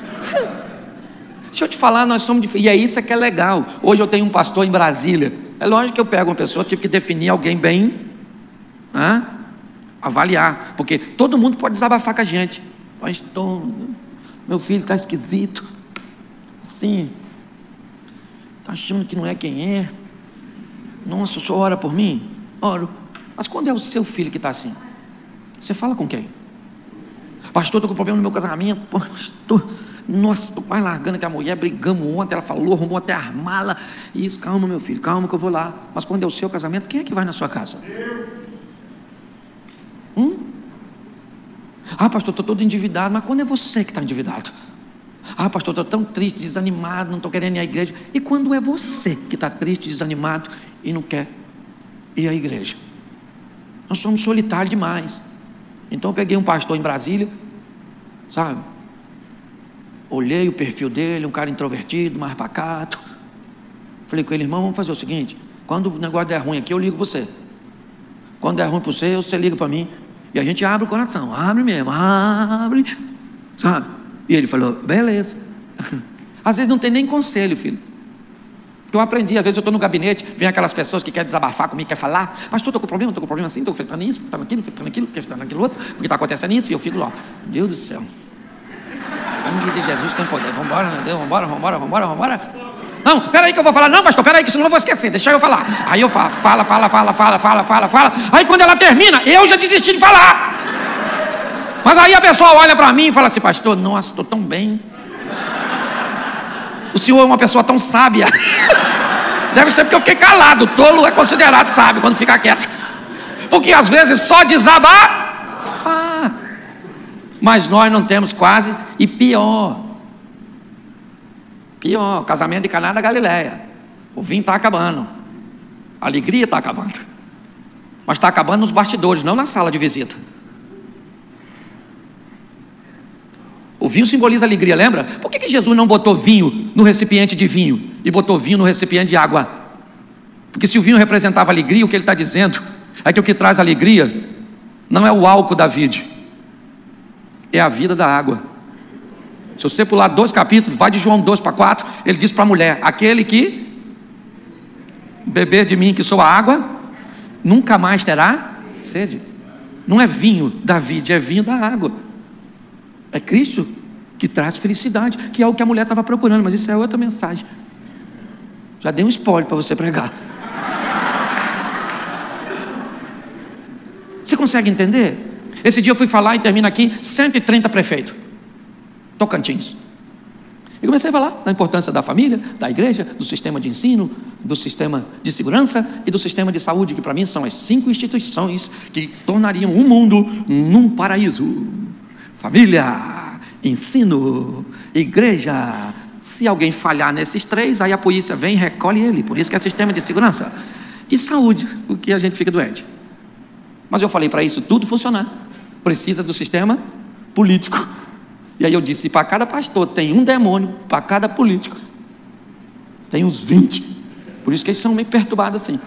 Deixa eu te falar, nós somos diferentes. E é isso que é legal. Hoje eu tenho um pastor em Brasília. É lógico que eu pego uma pessoa, tive que definir alguém bem, avaliar, porque todo mundo pode desabafar com a gente. Pastor, meu filho está esquisito, assim, está achando que não é quem é. Nossa, o senhor ora por mim? Oro. Mas quando é o seu filho que está assim, você fala com quem? Pastor, estou com problema no meu casamento. Pastor, nossa, estou quase largando que a mulher, brigamos ontem, ela falou, arrumou até as malas. Isso, calma meu filho, calma que eu vou lá. Mas quando é o seu casamento, quem é que vai na sua casa? Ah, pastor, estou todo endividado. Mas quando é você que está endividado? Ah, pastor, estou tão triste, desanimado, não estou querendo ir à igreja. E quando é você que está triste, desanimado e não quer ir à igreja? Nós somos solitários demais. Então eu peguei um pastor em Brasília, sabe? Olhei o perfil dele, um cara introvertido, mais pacato. Falei com ele, irmão, vamos fazer o seguinte: quando o negócio der ruim aqui, eu ligo para você. Quando der ruim para você liga para mim. E a gente abre o coração, abre mesmo, abre, sabe? E ele falou, beleza. Às vezes não tem nem conselho, filho. Porque eu aprendi, às vezes eu estou no gabinete, vem aquelas pessoas que querem desabafar comigo, querem falar, pastor, estou com problema assim, estou enfrentando isso, estou enfrentando aquilo, enfrentando aquilo outro, porque está acontecendo isso, e eu fico lá, Deus do céu. Sangue de Jesus tem poder, vamos embora, meu Deus, vamos embora. Não, peraí que eu vou falar, não pastor, peraí que senão eu vou esquecer, deixa eu falar. Aí eu falo, fala. Aí quando ela termina, eu já desisti de falar. Mas aí a pessoa olha para mim e fala assim, pastor, nossa, estou tão bem. O senhor é uma pessoa tão sábia. Deve ser porque eu fiquei calado. Tolo é considerado sábio quando fica quieto. Porque às vezes só desabafa. Mas nós não temos quase. E pior, casamento de Caná da Galileia. O vinho está acabando, a alegria está acabando, mas está acabando nos bastidores, não na sala de visita. O vinho simboliza alegria, lembra? Por que Jesus não botou vinho no recipiente de vinho e botou vinho no recipiente de água? Porque se o vinho representava alegria, o que ele está dizendo é que o que traz alegria não é o álcool da vide, é a vida da água. Se você pular 2 capítulos, vai de João 2 para 4, ele diz para a mulher, aquele que beber de mim, que sou a água, nunca mais terá sede. Não é vinho da vide, é vinho da água. É Cristo que traz felicidade, que é o que a mulher estava procurando, mas isso é outra mensagem. Já dei um spoiler para você pregar. Você consegue entender? Esse dia eu fui falar e termina aqui 130 prefeitos Tocantins. E comecei a falar da importância da família, da igreja, do sistema de ensino, do sistema de segurança e do sistema de saúde, que para mim são as 5 instituições que tornariam o mundo num paraíso. Família, ensino, igreja. Se alguém falhar nesses 3, aí a polícia vem e recolhe ele. Por isso que é sistema de segurança. E saúde, porque a gente fica doente. Mas eu falei, para isso tudo funcionar, precisa do sistema político. E aí eu disse, para cada pastor tem um demônio, para cada político tem uns 20. Por isso que eles são meio perturbados assim.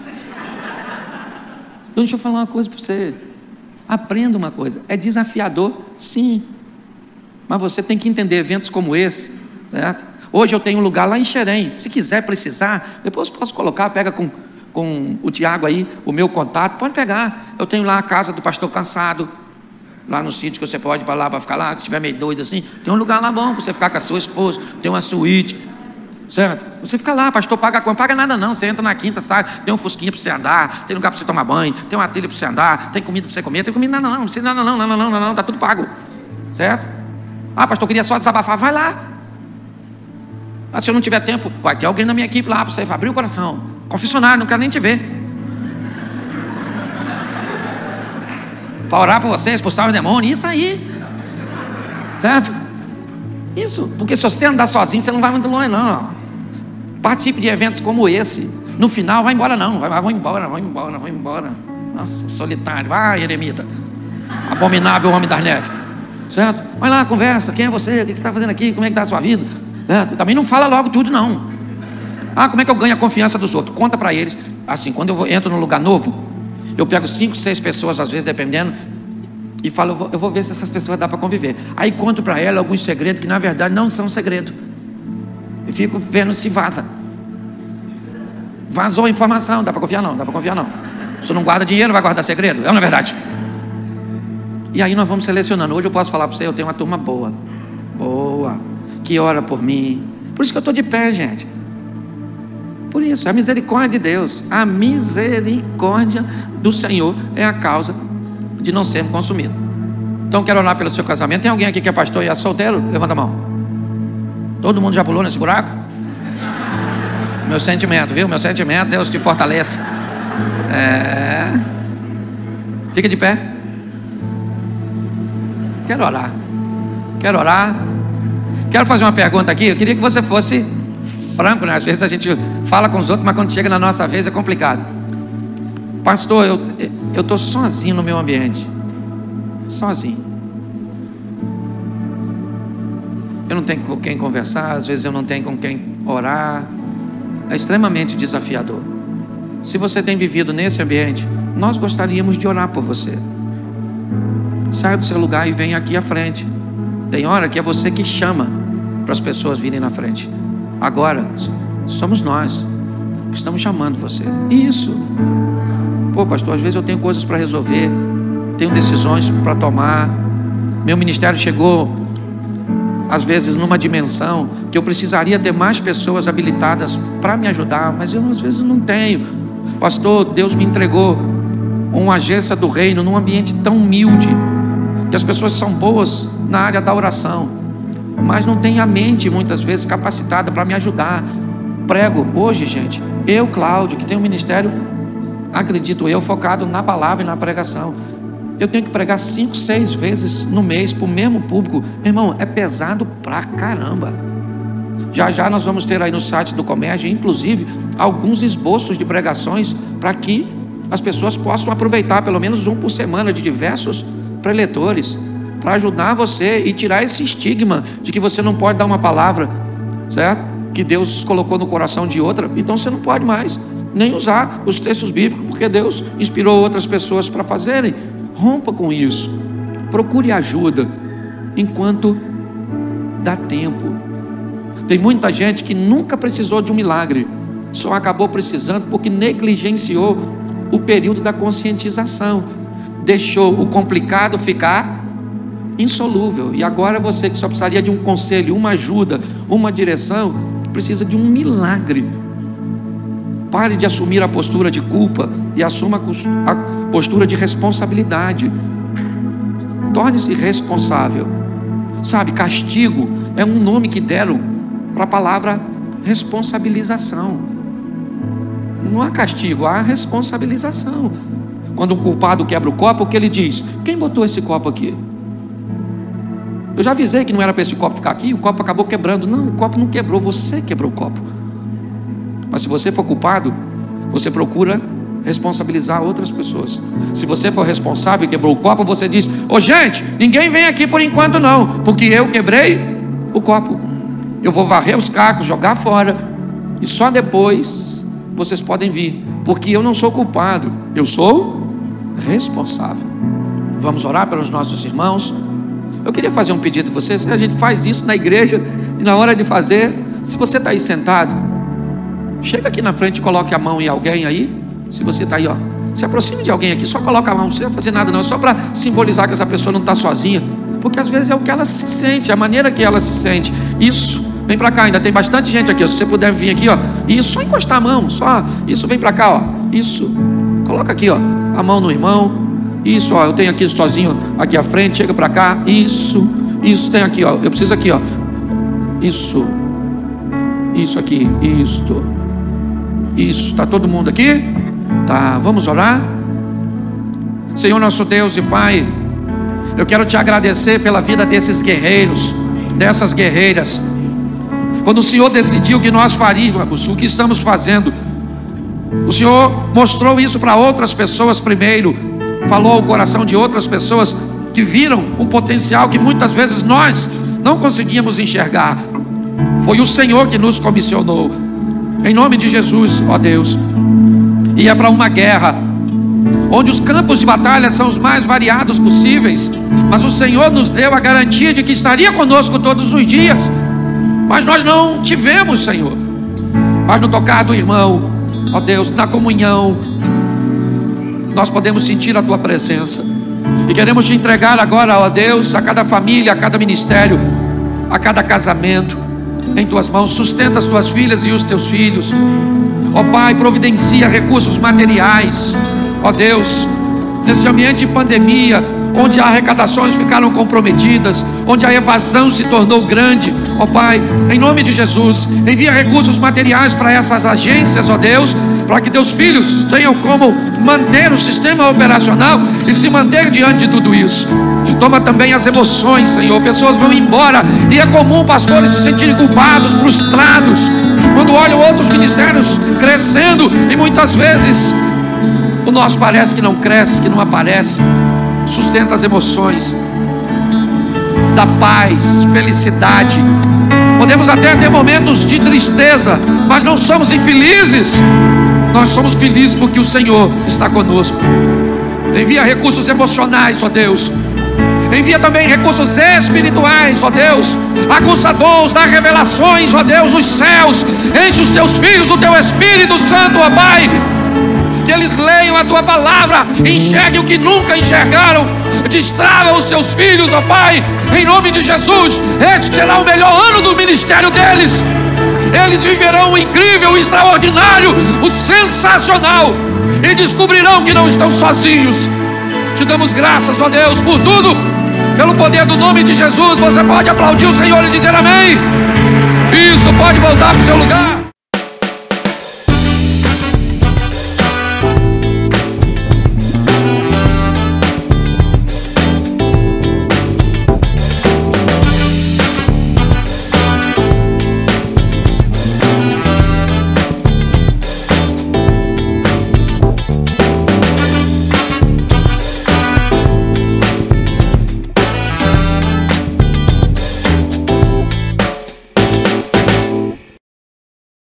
Então deixa eu falar uma coisa para você. Aprenda uma coisa. É desafiador? Sim. Mas você tem que entender eventos como esse, certo? Hoje eu tenho um lugar lá em Xerém. Se quiser, precisar, depois posso colocar, pega com o Tiago aí, o meu contato, pode pegar. Eu tenho lá a casa do pastor Cansado, lá no sítio que você pode ir para lá, para ficar lá, se estiver meio doido assim. Tem um lugar lá bom para você ficar com a sua esposa, tem uma suíte, certo? Você fica lá, pastor, não paga nada não, você entra na quinta, sabe? Tem um fusquinha para você andar, tem lugar para você tomar banho, tem uma trilha para você andar, tem comida para você comer, tem comida, não precisa não, tá tudo pago, certo? Ah, pastor, queria só desabafar, vai lá. Ah, se eu não tiver tempo, vai ter alguém da minha equipe lá para você abrir o coração. Confessionário, não quero nem te ver. Para orar por você, expulsar o demônio, isso aí. Certo? Isso, porque se você andar sozinho, você não vai muito longe não. Participe de eventos como esse. No final, vai embora não, vai embora. Nossa, solitário, vai eremita, abominável homem das neves. Certo? Vai lá, conversa, quem é você, o que você está fazendo aqui, como é que está a sua vida? Certo? Também não fala logo tudo não. Ah, como é que eu ganho a confiança dos outros? Conta para eles. Assim, quando eu entro num lugar novo, eu pego 5, 6 pessoas, às vezes, dependendo, e falo, eu vou ver se essas pessoas dá para conviver. Aí conto para ela alguns segredos que na verdade não são segredo. E fico vendo se vaza. Vazou a informação, dá para confiar não, dá para confiar não. Se não guarda dinheiro, vai guardar segredo? É ou não é verdade? E aí nós vamos selecionando. Hoje eu posso falar para você, eu tenho uma turma boa, que ora por mim. Por isso que eu estou de pé, gente. Por isso, a misericórdia de Deus, a misericórdia do Senhor é a causa de não sermos consumidos. Então quero orar pelo seu casamento. Tem alguém aqui que é pastor e é solteiro? Levanta a mão. Todo mundo já pulou nesse buraco? Meu sentimento, viu? Meu sentimento, Deus te fortaleça. Fica de pé. Quero orar. Quero fazer uma pergunta aqui. Eu queria que você fosse franco, né? Às vezes a gente fala com os outros, mas quando chega na nossa vez é complicado. Pastor, eu estou sozinho no meu ambiente. Sozinho. Eu não tenho com quem conversar, às vezes eu não tenho com quem orar. É extremamente desafiador. Se você tem vivido nesse ambiente, nós gostaríamos de orar por você. Saia do seu lugar e venha aqui à frente. Tem hora que é você que chama para as pessoas virem na frente. Agora, somos nós que estamos chamando você. Isso. Pô, pastor, às vezes eu tenho coisas para resolver, tenho decisões para tomar. Meu ministério chegou, às vezes, numa dimensão que eu precisaria ter mais pessoas habilitadas para me ajudar, mas eu às vezes não tenho. Pastor, Deus me entregou uma agência do reino num ambiente tão humilde, que as pessoas são boas na área da oração, mas não tem a mente muitas vezes capacitada para me ajudar. Prego hoje, gente, eu, Cláudio, que tem um ministério, acredito eu, focado na palavra e na pregação, eu tenho que pregar 5, 6 vezes no mês para o mesmo público. Meu irmão, é pesado pra caramba. Já nós vamos ter aí no site do Comércio, inclusive, alguns esboços de pregações para que as pessoas possam aproveitar pelo menos um por semana de diversos preletores, para ajudar você e tirar esse estigma de que você não pode dar uma palavra, certo? Que Deus colocou no coração de outra, então você não pode mais nem usar os textos bíblicos, porque Deus inspirou outras pessoas para fazerem. Rompa com isso, procure ajuda enquanto dá tempo. Tem muita gente que nunca precisou de um milagre, só acabou precisando porque negligenciou o período da conscientização, deixou o complicado ficar insolúvel, e agora você que só precisaria de um conselho, uma ajuda, uma direção, precisa de um milagre. Pare de assumir a postura de culpa e assuma a postura de responsabilidade. Torne-se responsável. Sabe, castigo é um nome que deram para a palavra responsabilização. Não há castigo, há responsabilização. Quando um culpado quebra o copo, o que ele diz? Quem botou esse copo aqui? Eu já avisei que não era para esse copo ficar aqui, o copo acabou quebrando. Não, o copo não quebrou, você quebrou o copo. Mas se você for culpado, você procura responsabilizar outras pessoas. Se você for responsável e quebrou o copo, você diz: ô gente, ninguém vem aqui por enquanto não, porque eu quebrei o copo. Eu vou varrer os cacos, jogar fora, e só depois vocês podem vir, porque eu não sou culpado, eu sou responsável. Vamos orar pelos nossos irmãos. Eu queria fazer um pedido de vocês. A gente faz isso na igreja, e na hora de fazer, se você está aí sentado, chega aqui na frente e coloque a mão em alguém aí. Se você está aí, ó, se aproxime de alguém aqui, só coloca a mão, não precisa fazer nada não, só para simbolizar que essa pessoa não está sozinha, porque às vezes é o que ela se sente, a maneira que ela se sente. Isso, vem para cá, ainda tem bastante gente aqui, ó. Se você puder vir aqui, ó, e só encostar a mão, só, isso, vem para cá, ó, isso, coloca aqui, ó, a mão no irmão. Isso, ó, eu tenho aqui sozinho, aqui à frente, chega para cá, isso, tem aqui, ó, eu preciso aqui, ó, isso aqui, isso, tá todo mundo aqui? Tá, vamos orar? Senhor nosso Deus e Pai, eu quero te agradecer pela vida desses guerreiros, dessas guerreiras. Quando o Senhor decidiu que nós faríamos o que estamos fazendo, o Senhor mostrou isso para outras pessoas primeiro, falou ao coração de outras pessoas que viram um potencial que muitas vezes nós não conseguíamos enxergar. Foi o Senhor que nos comissionou. Em nome de Jesus, ó Deus, ia para uma guerra onde os campos de batalha são os mais variados possíveis, mas o Senhor nos deu a garantia de que estaria conosco todos os dias. Mas nós não tivemos, Senhor. Mas no tocar do irmão, ó Deus, na comunhão, nós podemos sentir a Tua presença, e queremos Te entregar agora, ó Deus, a cada família, a cada ministério, a cada casamento, em Tuas mãos. Sustenta as Tuas filhas e os Teus filhos, ó Pai, providencia recursos materiais, ó Deus, nesse ambiente de pandemia, onde as arrecadações ficaram comprometidas, onde a evasão se tornou grande, ó Pai, em nome de Jesus, envia recursos materiais para essas agências, ó Deus, para que Teus filhos tenham como manter o sistema operacional e se manter diante de tudo isso. Toma também as emoções, Senhor. Pessoas vão embora e é comum pastores se sentirem culpados, frustrados, quando olham outros ministérios crescendo, e muitas vezes o nosso parece que não cresce, que não aparece. Sustenta as emoções, dá paz, felicidade. Podemos até ter momentos de tristeza, mas não somos infelizes. Nós somos felizes porque o Senhor está conosco. Envia recursos emocionais, ó Deus. Envia também recursos espirituais, ó Deus. Aguça dons, dá revelações, ó Deus, nos céus. Enche os Teus filhos do Teu Espírito Santo, ó Pai. Que eles leiam a Tua palavra, enxerguem o que nunca enxergaram. Destrava os Seus filhos, ó Pai, em nome de Jesus. Este será o melhor ano do ministério deles. Eles viverão o incrível, o extraordinário, o sensacional, e descobrirão que não estão sozinhos. Te damos graças, ó Deus, por tudo, pelo poder do nome de Jesus. Você pode aplaudir o Senhor e dizer amém. Isso, pode voltar para o seu lugar.